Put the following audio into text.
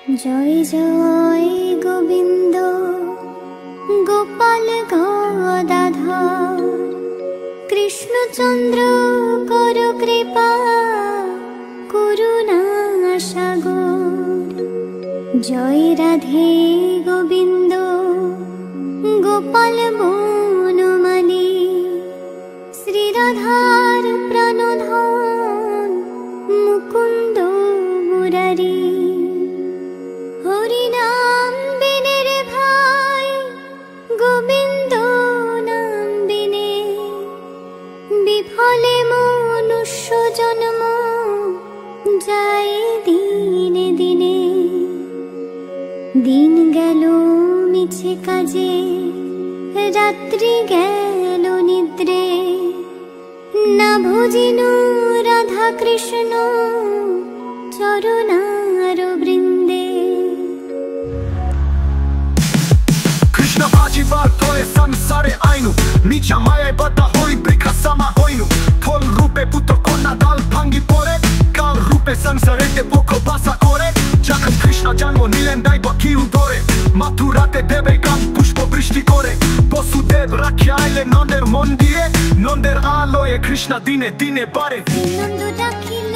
জয় জয় গোবিন্দ গোপাল গদাধর কৃষ্ণচন্দ্র কর কৃপা করুণা সাগর। জয় রাধে গোবিন্দ গোপাল বনমালী শ্রীরাধার প্রাণধন মুকুন্দ মুরারি। হরিনাম বিনে রে ভাই গোবিন্দ নাম বিনে বিফলে মনুষ্য জন্ম যায় দিনে দিনে। দিন গেল মিছে কাজে রাত্রি গেল নিদ্রে না ভজিনু রাধা কৃষ্ণ চরণার বৃন্দে। কৃষ্ণ ভাজিবার তরে সংসারে আইনু নিচা মায়ায় বাধা হই বৃক্ষা সামা হইনু। ফল রূপে পুত্র কন্যা দল ভাঙ্গি পড়ে কাল রূপে সংসারেতে পক্ষ বাসা করে। যখন কৃষ্ণ জন্ম নিলেন দাইব কিউ ধরে মাথুরাতে দেবে গান পুষ্প বৃষ্টি করে। বসুদেব রাখিয়া আইলে নন্দের মন দিয়ে নন্দের আলোয় কৃষ্ণ দিনে দিনে বাড়ে। নন্দ ডাকিল